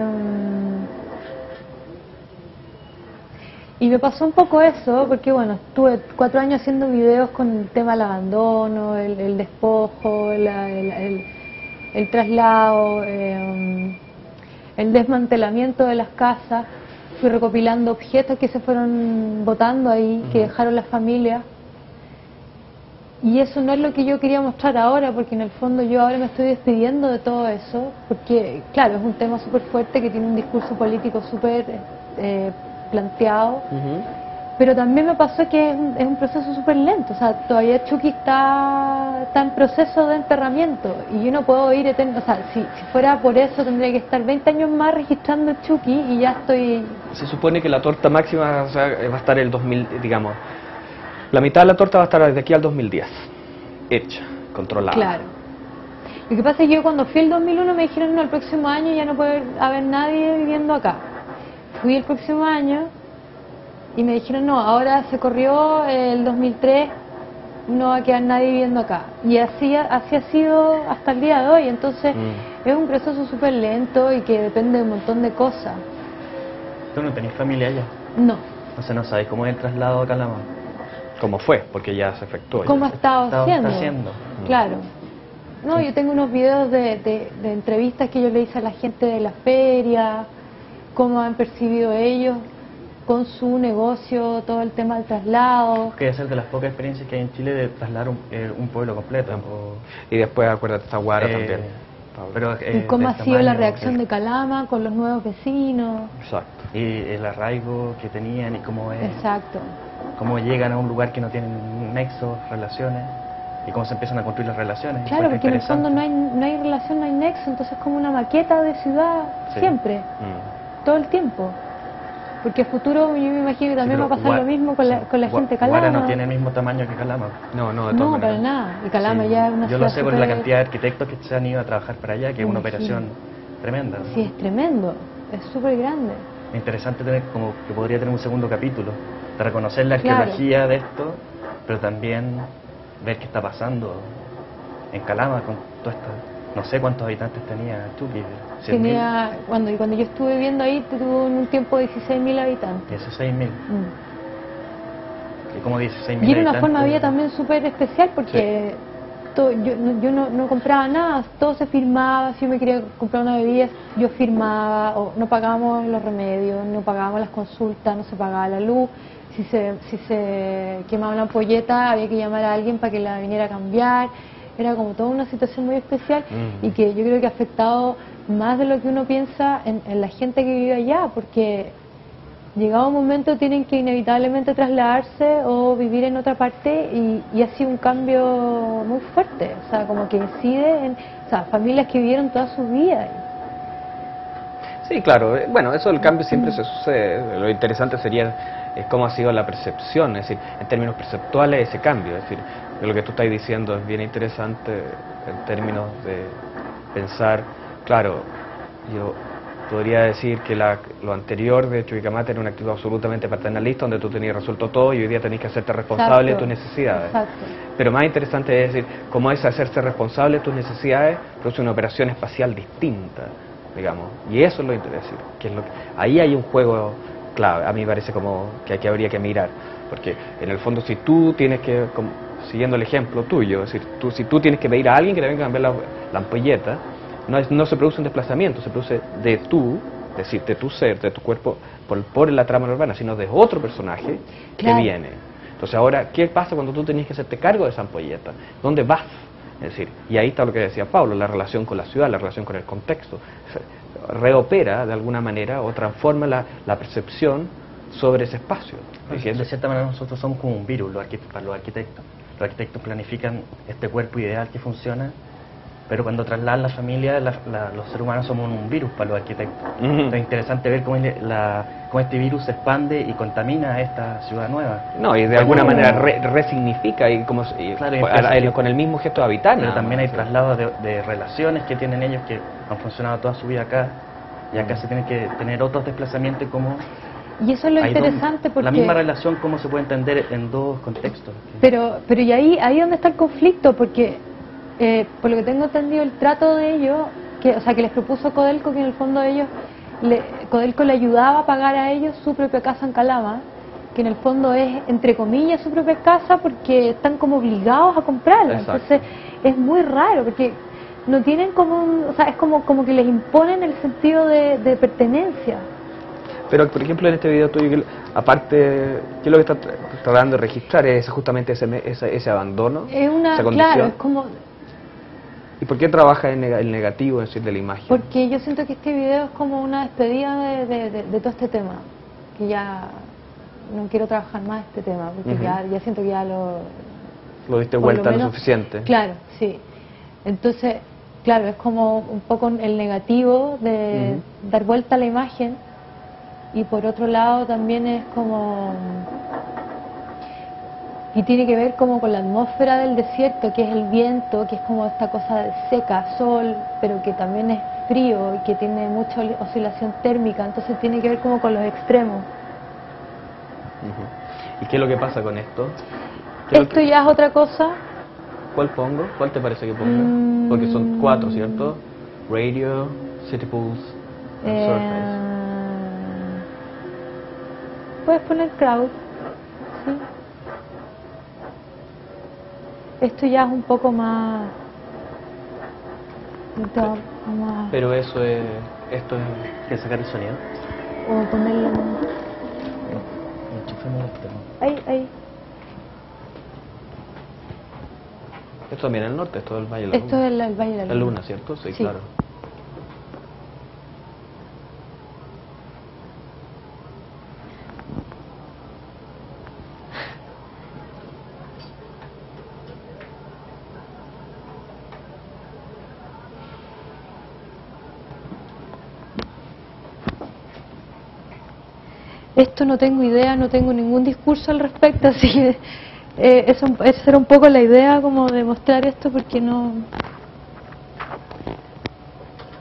me pasó un poco eso, porque bueno, estuve 4 años haciendo videos con el tema del abandono, el despojo, el traslado, el desmantelamiento de las casas, fui recopilando objetos que se fueron botando ahí, que dejaron las familias. Y eso no es lo que yo quería mostrar ahora, porque en el fondo yo ahora me estoy despidiendo de todo eso, porque claro, es un tema súper fuerte que tiene un discurso político súper planteado, pero también me pasó que es un proceso súper lento, o sea, todavía Chucky está en proceso de enterramiento, y yo no puedo ir eterno, o sea, si fuera por eso tendría que estar 20 años más registrando el Chucky, y ya estoy... Se supone que la torta máxima, o sea, va a estar el 2000, digamos, la mitad de la torta va a estar desde aquí al 2010, hecha, controlada. Claro. Lo que pasa es que yo cuando fui el 2001 me dijeron, no, el próximo año ya no puede haber nadie viviendo acá. Fui el próximo año y me dijeron, no, ahora se corrió el 2003, no va a quedar nadie viviendo acá. Y así ha sido hasta el día de hoy, entonces es un proceso súper lento y que depende de un montón de cosas. ¿Tú no tenés familia allá? No. Entonces no sabes cómo es el traslado a Calama. ¿Cómo fue? Porque ya se efectuó. ¿Cómo ha estado haciendo? Claro. No, yo tengo unos videos de entrevistas que yo le hice a la gente de la feria, cómo han percibido ellos con su negocio, todo el tema del traslado. Que es de las pocas experiencias que hay en Chile de trasladar un pueblo completo. Y después acuérdate Zaguara también. Pero, y cómo ha sido la reacción de Calama con los nuevos vecinos. Exacto. Y el arraigo que tenían y cómo es. Exacto. Cómo llegan a un lugar que no tienen nexos, relaciones, y cómo se empiezan a construir las relaciones. Claro, porque en el fondo no hay relación, no hay nexo, entonces es como una maqueta de ciudad, siempre, todo el tiempo. Porque a futuro yo me imagino que también va a pasar lo mismo con la gente de Calama. Guara no tiene el mismo tamaño que Calama. No, para nada. Y Calama ya es una ciudad. Yo lo sé por la cantidad de arquitectos que se han ido a trabajar para allá, que es una operación tremenda, ¿no? Sí, es tremendo, es súper grande. Es interesante tener, como que podría tener un segundo capítulo, de reconocer la arqueología de esto, pero también ver qué está pasando en Calama con todo esto. No sé cuántos habitantes tenía Chucky. Tenía, cuando yo estuve viviendo ahí, tuvo en un tiempo 16.000 habitantes. 16.000. ¿Y como 16.000 Y era una forma de vida también súper especial porque yo no compraba nada, todo se firmaba. Si yo me quería comprar una bebida, yo firmaba, o no pagábamos los remedios, no pagábamos las consultas, no se pagaba la luz. Si se quemaba una ampolleta, había que llamar a alguien para que la viniera a cambiar. Era como toda una situación muy especial y que yo creo que ha afectado más de lo que uno piensa en la gente que vive allá, porque llegado un momento tienen que inevitablemente trasladarse o vivir en otra parte y ha sido un cambio muy fuerte, o sea, como que incide en familias que vivieron toda su vida. Sí, claro, bueno, eso del cambio siempre se sucede. Lo interesante sería cómo ha sido la percepción, es decir, en términos perceptuales ese cambio, es decir, lo que tú estás diciendo es bien interesante en términos de pensar, claro, yo podría decir que lo anterior de Chuquicamata era una actitud absolutamente paternalista, donde tú tenías resuelto todo y hoy día tenés que hacerte responsable de tus necesidades. Exacto. Pero más interesante es decir, cómo es hacerse responsable de tus necesidades, produce una operación espacial distinta, digamos, y eso es lo interesante, que es ahí hay un juego clave, a mí me parece como que aquí habría que mirar, porque en el fondo si tú tienes que, siguiendo el ejemplo tuyo, es decir, si tú tienes que pedir a alguien que te venga a cambiar la ampolleta, no se produce un desplazamiento, se produce de tú, es decir, de tu ser, de tu cuerpo, por la trama urbana, sino de otro personaje que viene. Entonces ahora, ¿qué pasa cuando tú tenías que hacerte cargo de esa ampolleta? ¿Dónde vas? Es decir, y ahí está lo que decía Pablo, la relación con la ciudad, la relación con el contexto. Reopera de alguna manera o transforma la percepción sobre ese espacio. De cierta manera nosotros somos como un virus para los arquitectos. Los arquitectos planifican este cuerpo ideal que funciona, pero cuando trasladan la familia, los seres humanos somos un virus para los arquitectos. Es interesante ver cómo este virus se expande y contamina a esta ciudad nueva. No, y de alguna manera resignifica y con el mismo gesto de habitar. Pero también hay traslados de relaciones que tienen ellos que han funcionado toda su vida acá, y acá se tienen que tener otros desplazamientos como... Y eso es lo interesante porque... La misma relación, cómo se puede entender en dos contextos. Pero y ahí donde está el conflicto, porque por lo que tengo entendido el trato de ellos, que les propuso Codelco, que en el fondo Codelco le ayudaba a pagar a ellos su propia casa en Calama, que en el fondo es, entre comillas, su propia casa porque están como obligados a comprarla. Exacto. Entonces es muy raro, porque no tienen como o sea, es como que les imponen el sentido de pertenencia. Pero, por ejemplo, en este video tuyo, aparte, ¿qué es lo que está tratando de registrar? Es justamente ese abandono, Es una, esa condición. claro, es como, ¿Y por qué trabaja en el negativo, es decir, de la imagen? porque yo siento que este video es como una despedida de todo este tema, que ya no quiero trabajar más este tema, porque ya siento que ya Lo diste por vuelta lo menos, lo suficiente. Claro, sí. Entonces, claro, es como un poco el negativo de dar vuelta a la imagen, y por otro lado también es como, y tiene que ver como con la atmósfera del desierto, que es el viento, que es como esta cosa seca, sol, pero que también es frío y que tiene mucha oscilación térmica, entonces tiene que ver como con los extremos. ¿Y qué es lo que pasa con esto? Esto ya es otra cosa. ¿Cuál pongo? ¿Cuál te parece que ponga? Porque son 4, ¿cierto? Radio, City Pulse, and Surface. Puedes poner crowd, ¿sí? Esto ya es un poco más... Pero eso es... Esto es... ¿Quieres sacar el sonido? O ponerlo... Enchufemos el externo. Ahí. Esto también es el norte, esto es el Valle de la Luna. Esto es el Valle de La Luna, ¿cierto? Sí, Sí. claro. Esto no tengo idea, no tengo ningún discurso al respecto, así que esa era un poco la idea, como de mostrar esto, porque no...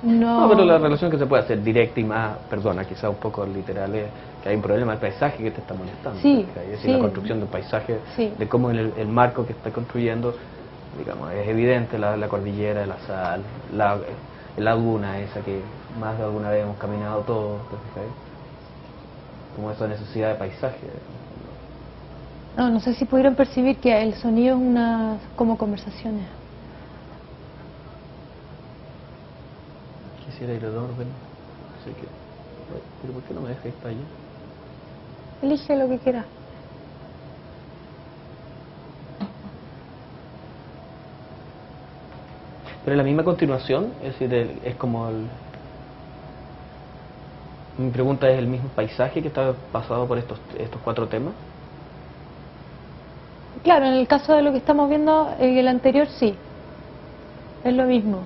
No, pero la relación que se puede hacer directa y más, perdona, quizá un poco literal, es que hay un problema del paisaje que te está molestando. Sí, Es decir, sí. la construcción de un paisaje, Sí. de cómo el marco que está construyendo, digamos, es evidente la cordillera de la sal, la laguna esa que más de alguna vez hemos caminado todos, ¿te fijas? Como esa necesidad de paisaje. No sé si pudieron percibir que el sonido es como conversaciones. Quisiera ir al orden, así que... ¿Pero por qué no me deja ir para allá? Elige lo que quieras. Pero en la misma continuación, es decir, es como el... Mi pregunta es, ¿el mismo paisaje que está pasado por estos 4 temas? Claro, en el caso de lo que estamos viendo, en el anterior sí. Es lo mismo.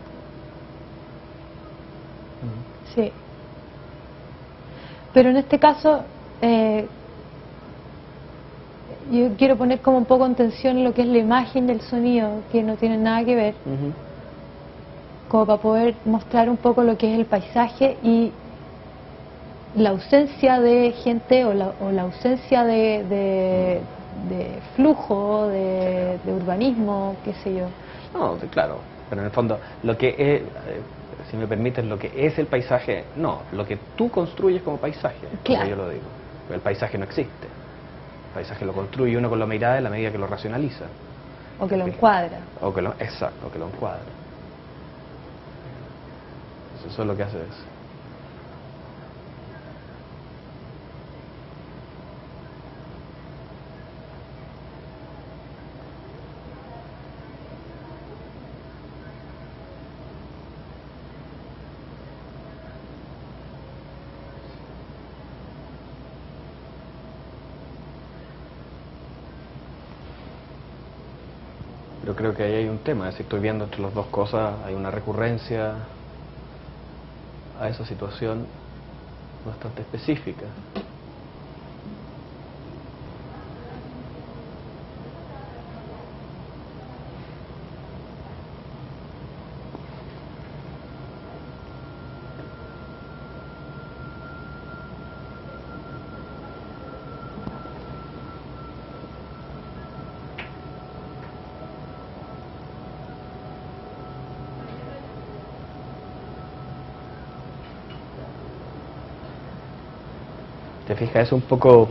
Sí. Pero en este caso, yo quiero poner como un poco en tensión lo que es la imagen del sonido, que no tiene nada que ver, como para poder mostrar un poco lo que es el paisaje y la ausencia de gente o la ausencia de flujo, de urbanismo, qué sé yo. No, claro, pero en el fondo, lo que es, si me permites, lo que es el paisaje, no, lo que tú construyes como paisaje, Claro. como yo lo digo. El paisaje no existe. El paisaje lo construye uno con la mirada en la medida que lo racionaliza. O que lo encuadra. Exacto, que lo encuadra. Eso es lo que hace eso. Pero creo que ahí hay un tema, es decir, estoy viendo entre las dos cosas, hay una recurrencia a esa situación bastante específica. ¿Te fijas? Es un poco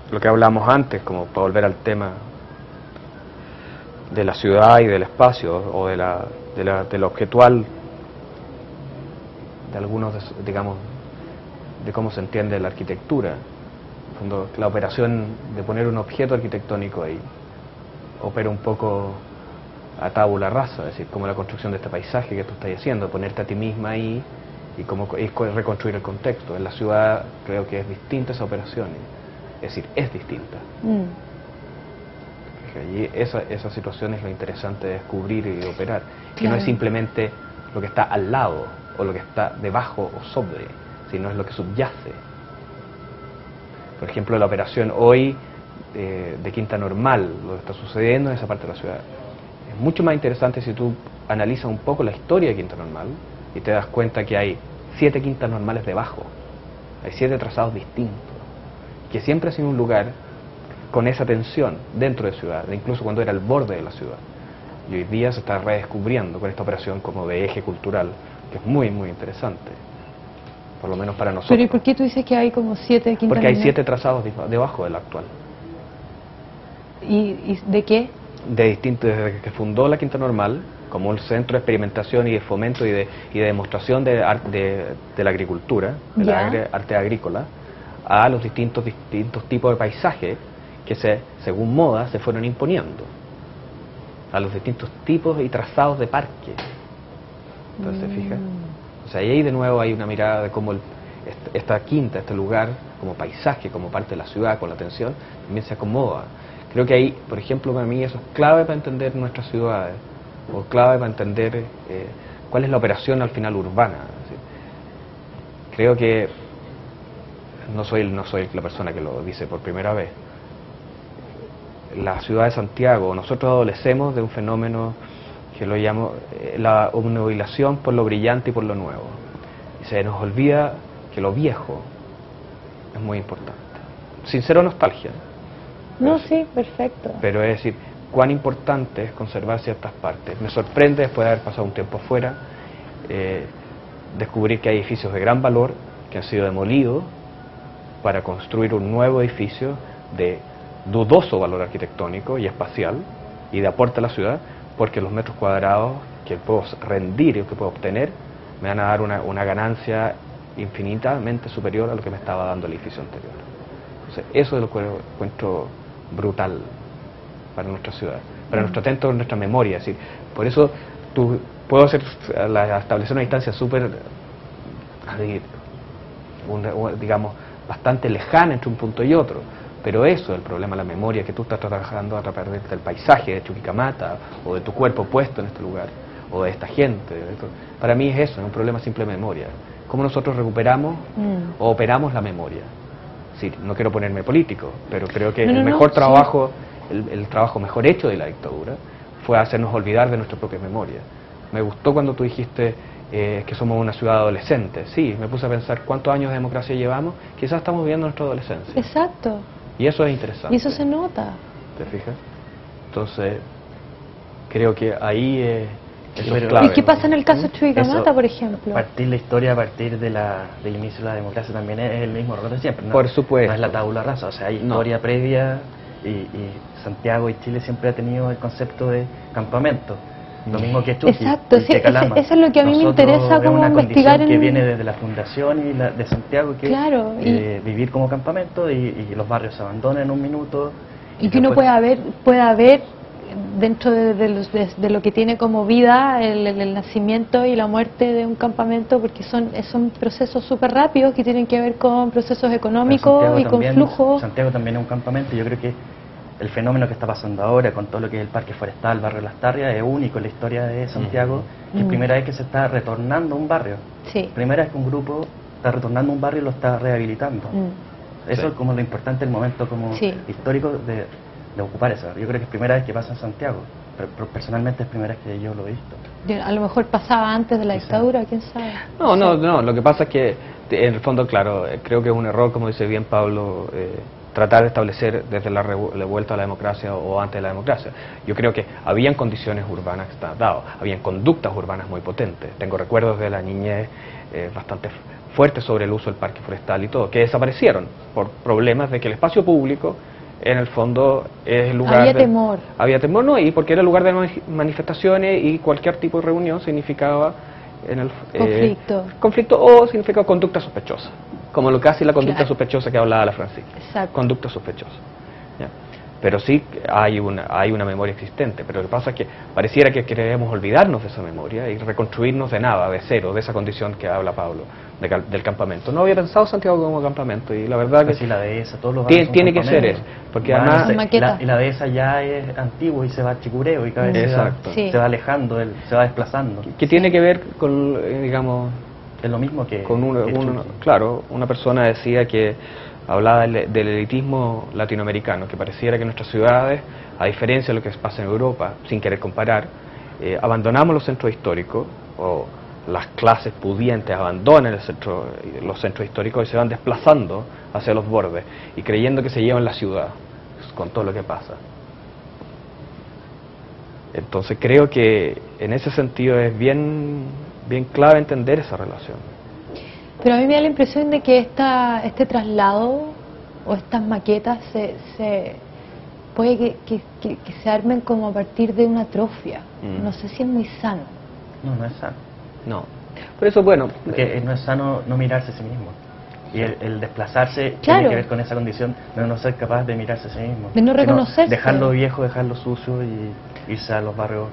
lo que hablamos antes, como para volver al tema. de la ciudad y del espacio, o de lo objetual, de algunos, digamos, de cómo se entiende la arquitectura. Cuando la operación de poner un objeto arquitectónico ahí opera un poco a tabula rasa, es decir, como la construcción de este paisaje que tú estás haciendo, ponerte a ti misma ahí y cómo reconstruir el contexto. En la ciudad creo que es distinta esa operación, es decir, es distinta. Y esa situación es lo interesante de descubrir y de operar, que no es simplemente lo que está al lado o lo que está debajo o sobre, sino es lo que subyace. Por ejemplo, la operación hoy de Quinta Normal, lo que está sucediendo en esa parte de la ciudad, es mucho más interesante si tú analizas un poco la historia de Quinta Normal y te das cuenta que hay 7 quintas normales debajo, hay 7 trazados distintos, que siempre ha sido un lugar con esa tensión dentro de ciudad, incluso cuando era el borde de la ciudad. Y hoy día se está redescubriendo con esta operación como de eje cultural, que es muy, muy interesante, por lo menos para nosotros. Pero ¿y por qué tú dices que hay como 7 quintas Porque hay normales? 7 trazados debajo del actual. ¿Y de qué? Desde que fundó la Quinta Normal, como un centro de experimentación y de fomento y de demostración de la agricultura, de la arte agrícola, a los distintos tipos de paisajes que según moda se fueron imponiendo, a los distintos tipos y trazados de parque. Entonces, ¿se fija? O sea, ahí de nuevo hay una mirada de cómo esta quinta, este lugar, como paisaje, como parte de la ciudad, con la atención, también se acomoda. Creo que ahí, por ejemplo, para mí eso es clave para entender nuestras ciudades, o clave para entender cuál es la operación al final urbana. ¿Sí? Creo que no soy la persona que lo dice por primera vez. La ciudad de Santiago, nosotros adolecemos de un fenómeno que lo llamo la obnubilación por lo brillante y por lo nuevo. Y se nos olvida que lo viejo es muy importante. Sincero nostalgia. No, sí, perfecto. Pero es decir, cuán importante es conservar ciertas partes. Me sorprende, después de haber pasado un tiempo afuera, descubrir que hay edificios de gran valor que han sido demolidos para construir un nuevo edificio de dudoso valor arquitectónico y espacial y de aporte a la ciudad, porque los metros cuadrados que puedo rendir y que puedo obtener me van a dar una ganancia infinitamente superior a lo que me estaba dando el edificio anterior. Entonces, eso es lo que encuentro brutal para nuestra ciudad, para nuestro atento, nuestra memoria. Es decir, por eso puedo establecer una distancia súper, digamos, bastante lejana entre un punto y otro, pero eso es el problema, la memoria que tú estás trabajando a través del paisaje de Chuquicamata, o de tu cuerpo puesto en este lugar, o de esta gente. Para mí es eso, es un problema simple de memoria. ¿Cómo nosotros recuperamos o operamos la memoria? Sí, no quiero ponerme político, pero creo que el mejor trabajo, el trabajo mejor hecho de la dictadura fue hacernos olvidar de nuestra propia memoria. Me gustó cuando tú dijiste que somos una ciudad adolescente. Sí, me puse a pensar cuántos años de democracia llevamos, quizás estamos viviendo nuestra adolescencia. Exacto. Y eso es interesante. Y eso se nota. ¿Te fijas? Entonces, creo que ahí eso es Pero, clave. ¿Y qué pasa en el caso de Chuquicamata, Eso, por ejemplo? Partir la historia a partir del inicio de la democracia también es el mismo error de siempre, ¿no? Por supuesto. No es la tabula rasa, o sea, hay historia previa y Santiago y Chile siempre ha tenido el concepto de campamento. Lo mismo que Chuqui. Exacto, sí, eso es lo que a mí me Nosotros, interesa es como una investigar condición que viene desde la fundación y de Santiago, que Claro, vivir como campamento y los barrios se abandonan en un minuto. Y que uno puede haber dentro de lo que tiene como vida el nacimiento y la muerte de un campamento, porque son procesos súper rápidos que tienen que ver con procesos económicos y con flujos. Santiago también es un campamento. Yo creo que el fenómeno que está pasando ahora con todo lo que es el parque forestal, el barrio Las Tarrias, es único en la historia de Santiago, que es primera vez que se está retornando un barrio. Sí. Primera vez que un grupo está retornando un barrio y lo está rehabilitando. Eso es como lo importante, el momento como histórico de ocupar eso. Yo creo que es primera vez que pasa en Santiago, pero personalmente es primera vez que yo lo he visto. A lo mejor pasaba antes de la dictadura, quién sabe. No, lo que pasa es que en el fondo, claro, creo que es un error, como dice bien Pablo, tratar de establecer desde la vuelta a la democracia o antes de la democracia. Yo creo que habían condiciones urbanas que estaban dadas, habían conductas urbanas muy potentes. Tengo recuerdos de la niñez bastante fuertes sobre el uso del parque forestal y todo, que desaparecieron por problemas de que el espacio público en el fondo es el lugar... Había temor. Había temor, no, y porque era el lugar de manifestaciones y cualquier tipo de reunión significaba en el Conflicto. conflicto o significaba conducta sospechosa, como lo casi la conducta Claro. sospechosa que hablaba la Francisca. Exacto. Conducta sospechosa. ¿Ya? Pero sí hay una memoria existente, pero lo que pasa es que pareciera que queremos olvidarnos de esa memoria y reconstruirnos de nada, de cero, de esa condición que habla Pablo, del campamento. No había pensado Santiago como campamento y la verdad que Así la dehesa, todos los tiene, barrios son tiene que ser campamentos. eso, porque Van además... a ser- Maqueta. y la dehesa ya es antiguo y se va a chicureo y cada vez Exacto. Sí. se va alejando, se va desplazando. que tiene que ver con, digamos, Es lo mismo que con que Chucky. claro, una persona decía que hablaba del elitismo latinoamericano, que pareciera que nuestras ciudades, a diferencia de lo que pasa en Europa, sin querer comparar, abandonamos los centros históricos, o las clases pudientes abandonan los centros históricos y se van desplazando hacia los bordes, y creyendo que se llevan la ciudad, con todo lo que pasa. Entonces creo que en ese sentido es bien clave entender esa relación. Pero a mí me da la impresión de que este traslado o estas maquetas puede que se armen como a partir de una atrofia. Mm. No sé si es muy sano. No es sano. No. Por eso, bueno, Porque no es sano no mirarse a sí mismo. Y el desplazarse Claro. tiene que ver con esa condición de no ser capaz de mirarse a sí mismo. De no reconocerse. Dejarlo viejo, dejarlo sucio y irse a los barrios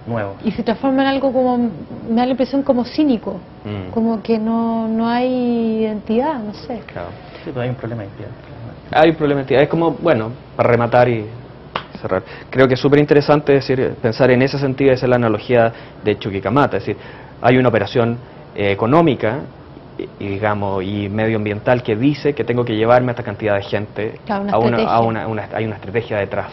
nuevos. Y se transforma en algo como, me da la impresión como cínico, Mm. como que no hay identidad, no sé. claro. Sí, pero hay un problema de identidad. Hay un problema de identidad. Es como, bueno, para rematar y cerrar, creo que es súper interesante pensar en ese sentido, esa es la analogía de Chuquicamata, es decir, hay una operación económica y digamos y medioambiental que dice que tengo que llevarme a esta cantidad de gente, Claro, una a estrategia. hay una estrategia detrás,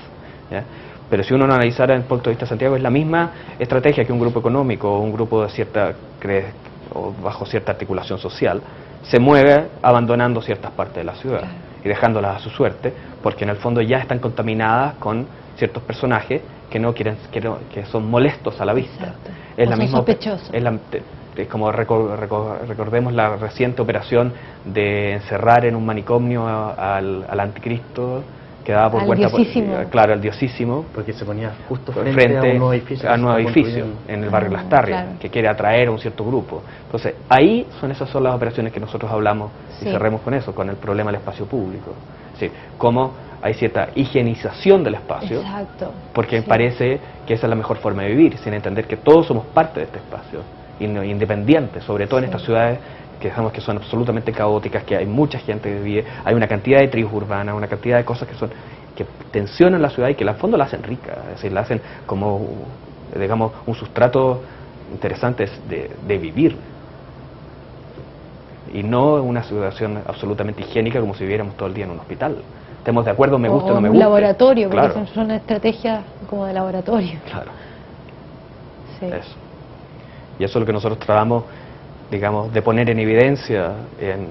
¿ya? Pero si uno lo analizara desde el punto de vista de Santiago, es la misma estrategia que un grupo económico o un grupo de o bajo cierta articulación social se mueve abandonando ciertas partes de la ciudad. Claro. Y dejándolas a su suerte, porque en el fondo ya están contaminadas con ciertos personajes que no quieren, que son molestos a la vista. Exacto. Es O la son misma, sospechosos. es como recordemos la reciente operación de encerrar en un manicomio al anticristo que daba por Al cuenta, diosísimo. claro, al diosísimo, Porque se ponía justo frente a un nuevo edificio. a que un nuevo se está edificio construyendo. en el barrio Las Tarrias, Claro. que quiere atraer a un cierto grupo. Entonces, ahí esas son las operaciones que nosotros hablamos y Sí. cerremos con eso, con el problema del espacio público. Sí, cómo hay cierta higienización del espacio, Exacto. porque Sí. parece que esa es la mejor forma de vivir, sin entender que todos somos parte de este espacio, independientes, sobre todo en Sí. estas ciudades que sabemos que son absolutamente caóticas, que hay mucha gente que vive, hay una cantidad de tribus urbanas, una cantidad de cosas que tensionan la ciudad y que en el fondo la hacen rica, es decir, la hacen como, digamos, un sustrato interesante de vivir. Y no una situación absolutamente higiénica como si viviéramos todo el día en un hospital. Estemos de acuerdo, me gusta o no me un gusta. laboratorio, porque Claro, son estrategias como de laboratorio. claro. Sí. Eso. Y eso es lo que nosotros tratamos, digamos, de poner en evidencia en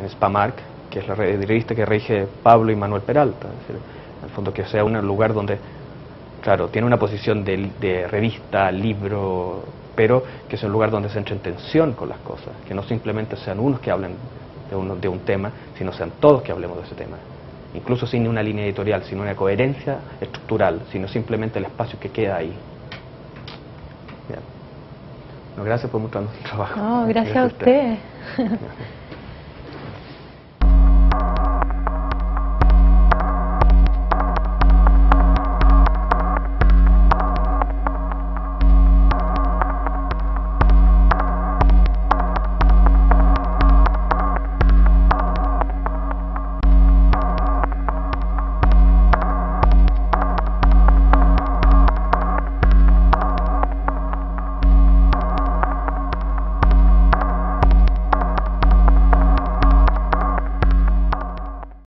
Spamark, que es la revista que rige Pablo y Manuel Peralta. Es decir, en el fondo que sea un lugar donde, claro, tiene una posición de revista, libro, pero que sea un lugar donde se entre en tensión con las cosas, que no simplemente sean unos que hablen de un tema, sino sean todos que hablemos de ese tema. Incluso sin una línea editorial, sin una coherencia estructural, sino simplemente el espacio que queda ahí. Bien. No, gracias por mostrarnos tu trabajo. No, gracias a usted.